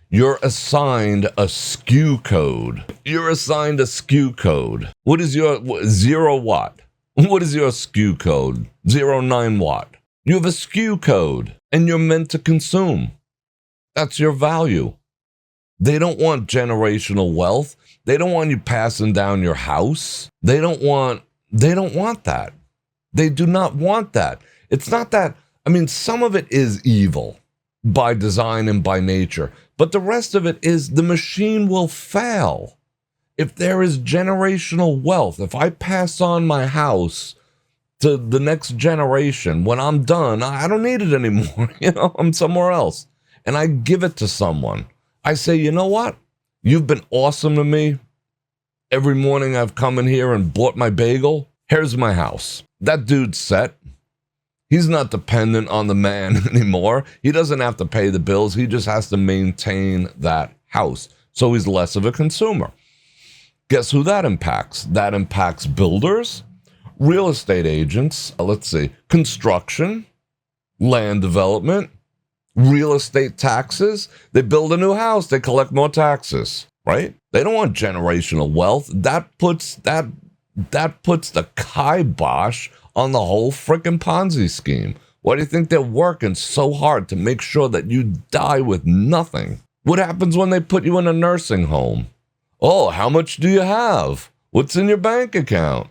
You're assigned a SKU code. You're assigned a SKU code. What is your 0 watt? What is your SKU code? 09 watt. You have a SKU code, and you're meant to consume. That's your value. They don't want generational wealth. They don't want you passing down your house. They don't want that. They do not want that. It's not that, I mean, some of it is evil by design and by nature, but the rest of it is the machine will fail. If there is generational wealth, if I pass on my house to the next generation, when I'm done, I don't need it anymore. You know, I'm somewhere else. And I give it to someone. I say, you know what? You've been awesome to me. Every morning I've come in here and bought my bagel. Here's my house. That dude's set. He's not dependent on the man anymore. He doesn't have to pay the bills. He just has to maintain that house. So he's less of a consumer. Guess who that impacts? That impacts builders, real estate agents, construction, land development, real estate taxes. They build a new house, they collect more taxes, right? They don't want generational wealth. That puts the kibosh on the whole frickin' Ponzi scheme. Why do you think they're working so hard to make sure that you die with nothing? What happens when they put you in a nursing home? Oh, how much do you have? What's in your bank account?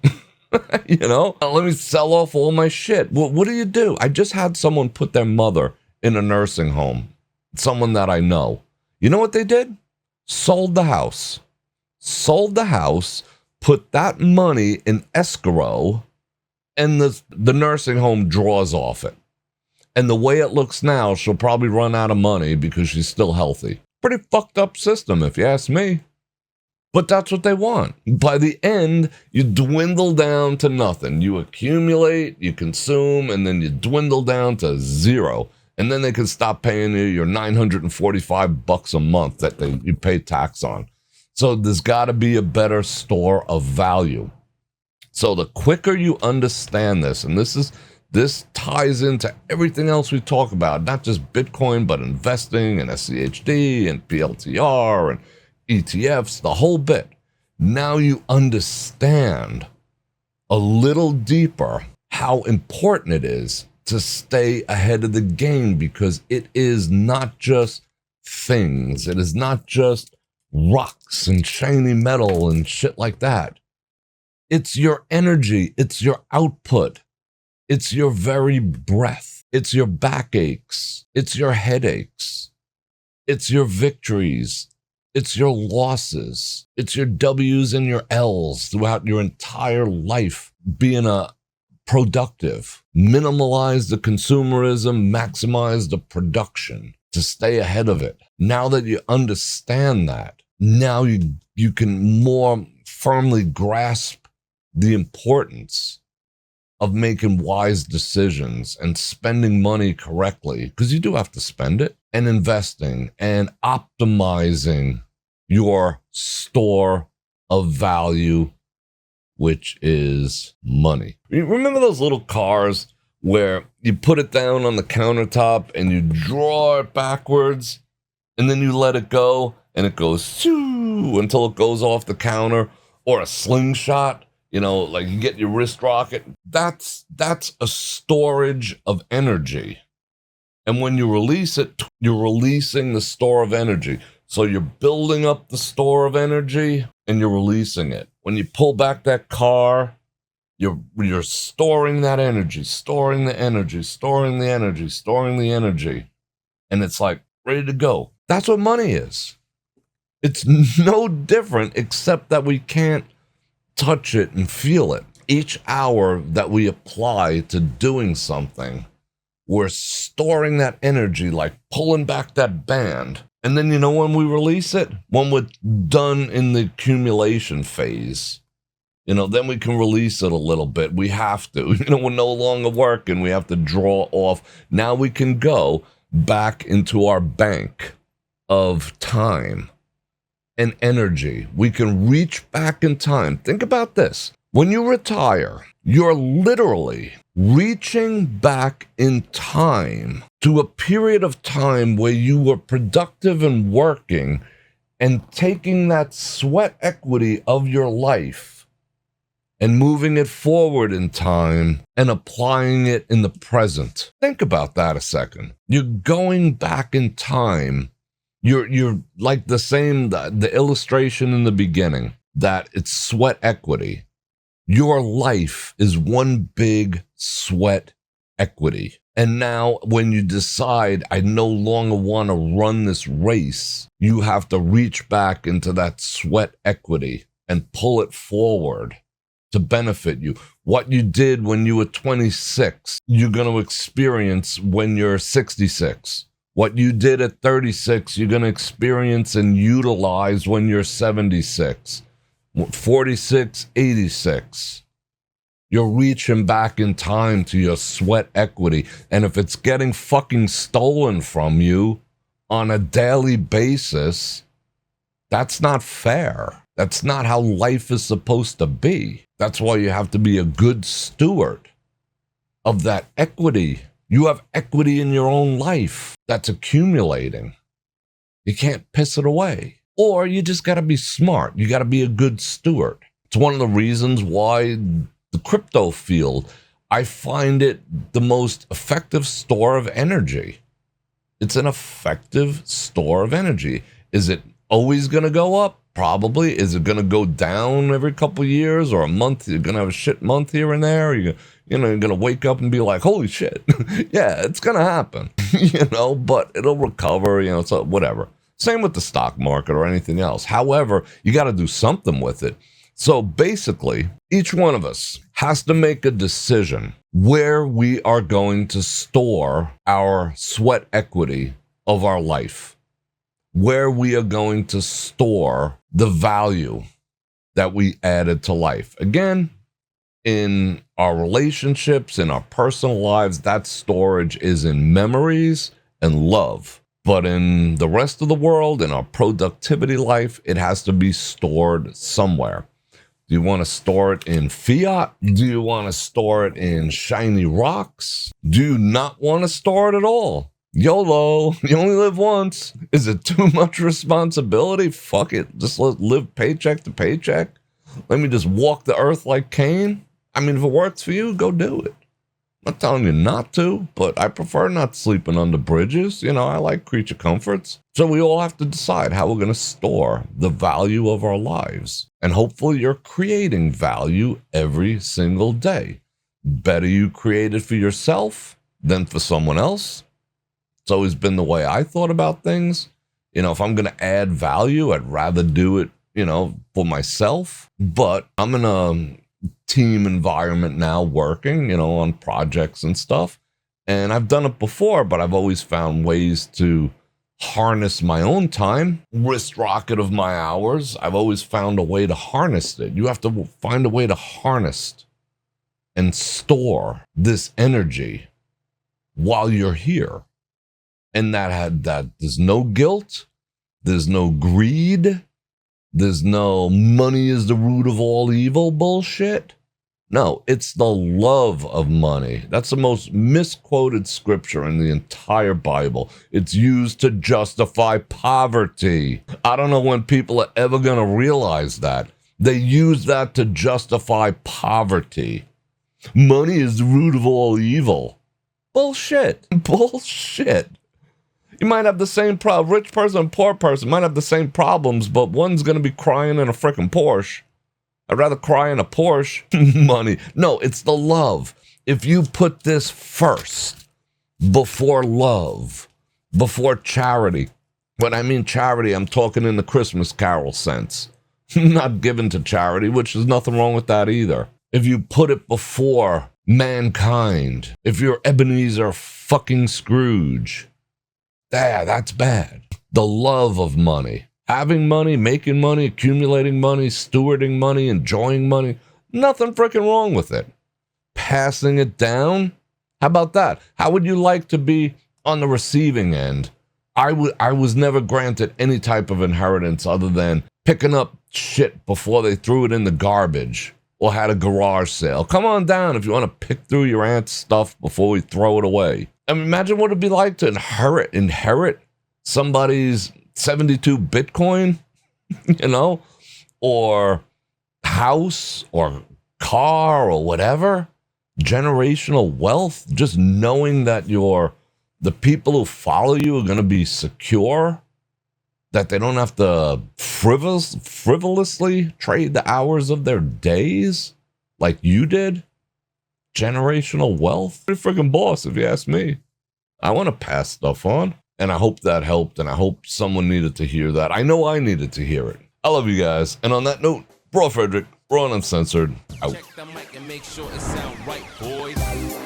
You know, let me sell off all my shit. Well, what do? I just had someone put their mother in a nursing home, someone that I know. You know what they did? Sold the house, put that money in escrow, and the nursing home draws off it. And the way it looks now, she'll probably run out of money because she's still healthy. Pretty fucked up system, if you ask me. But that's what they want. By the end, you dwindle down to nothing. You accumulate, you consume, and then you dwindle down to zero. And then they can stop paying you your $945 a month that you pay tax on. So there's got to be a better store of value. So the quicker you understand this, and this This ties into everything else we talk about, not just Bitcoin, but investing and SCHD and PLTR and ETFs, the whole bit. Now you understand a little deeper how important it is to stay ahead of the game, because it is not just things. It is not just rocks and shiny metal and shit like that. It's your energy. It's your output. It's your very breath. It's your backaches. It's your headaches. It's your victories. It's your losses. It's your W's and your L's throughout your entire life. Being a productive, minimalize the consumerism, maximize the production to stay ahead of it. Now that you understand that, now you can more firmly grasp the importance of making wise decisions and spending money correctly, because you do have to spend it, and investing and optimizing your store of value, which is money. Remember those little cars where you put it down on the countertop and you draw it backwards and then you let it go and it goes shoo until it goes off the counter? Or a slingshot, like you get your wrist rocket. That's a storage of energy. And when you release it, you're releasing the store of energy. So you're building up the store of energy and you're releasing it. When you pull back that car, you're storing that energy, storing the energy, storing the energy, storing the energy. And it's like ready to go. That's what money is. It's no different, except that we can't touch it and feel it. Each hour that we apply to doing something, we're storing that energy, like pulling back that band. And then when we release it? When we're done in the accumulation phase, then we can release it a little bit. We have to. We're no longer working. We have to draw off. Now we can go back into our bank of time and energy. We can reach back in time. Think about this. When you retire, you're literally reaching back in time to a period of time where you were productive and working and taking that sweat equity of your life and moving it forward in time and applying it in the present. Think about that a second. You're going back in time. You're like the illustration in the beginning, that it's sweat equity. Your life is one big sweat equity. And now when you decide, I no longer want to run this race, you have to reach back into that sweat equity and pull it forward to benefit you. What you did when you were 26, you're going to experience when you're 66. What you did at 36, you're going to experience and utilize when you're 76, 46, 86. You're reaching back in time to your sweat equity. And if it's getting fucking stolen from you on a daily basis, that's not fair. That's not how life is supposed to be. That's why you have to be a good steward of that equity. You have equity in your own life that's accumulating. You can't piss it away. Or you just got to be smart. You got to be a good steward. It's one of the reasons why the crypto field, I find it the most effective store of energy. It's an effective store of energy. Is it always going to go up? Probably. Is it going to go down every couple of years or a month? You're going to have a shit month here and there. You're going to wake up and be like, holy shit. Yeah, it's going to happen, but it'll recover, so whatever. Same with the stock market or anything else. However, you got to do something with it. So basically, each one of us has to make a decision where we are going to store our sweat equity of our life, where we are going to store the value that we added to life. Again, in our relationships, in our personal lives, that storage is in memories and love. But in the rest of the world, in our productivity life, it has to be stored somewhere. Do you want to store it in fiat? Do you want to store it in shiny rocks? Do you not want to store it at all? YOLO, you only live once. Is it too much responsibility? Fuck it, just live paycheck to paycheck. Let me just walk the earth like Cain. I mean, if it works for you, go do it. I'm not telling you not to, but I prefer not sleeping under bridges. You know, I like creature comforts. So we all have to decide how we're going to store the value of our lives. And hopefully you're creating value every single day. Better you create it for yourself than for someone else. It's always been the way I thought about things. You know, if I'm going to add value, I'd rather do it, you know, for myself. But I'm in a team environment now working, you know, on projects and stuff. And I've done it before, but I've always found ways to harness my own time, wrist rocket of my hours. I've always found a way to harness it. You have to find a way to harness and store this energy while you're here. And that there's no guilt, there's no greed, there's no money is the root of all evil bullshit. No, it's the love of money. That's the most misquoted scripture in the entire Bible. It's used to justify poverty. I don't know when people are ever going to realize that. They use that to justify poverty. Money is the root of all evil. Bullshit. Bullshit. You might have the same problem. Rich person and poor person might have the same problems, but one's going to be crying in a freaking Porsche. I'd rather cry in a Porsche. Money. No, it's the love. If you put this first, before love, before charity. When I mean charity, I'm talking in the Christmas Carol sense. Not given to charity, which there's nothing wrong with that either. If you put it before mankind, if you're Ebenezer fucking Scrooge, that's bad. The love of money. Having money, making money, accumulating money, stewarding money, enjoying money. Nothing freaking wrong with it. Passing it down? How about that? How would you like to be on the receiving end? I was never granted any type of inheritance other than picking up shit before they threw it in the garbage or had a garage sale. Come on down if you want to pick through your aunt's stuff before we throw it away. I mean, imagine what it'd be like to inherit somebody's 72 Bitcoin, you know, or house or car or whatever. Generational wealth, just knowing that the people who follow you are going to be secure, that they don't have to frivolously trade the hours of their days like you did. Generational wealth. Pretty freaking boss, if you ask me. I want to pass stuff on, and I hope that helped, and I hope someone needed to hear that. I know I needed to hear it. I love you guys, and on that note, Bror Fredrik, raw and uncensored, out. Check the mic and make sure it sound right, boys.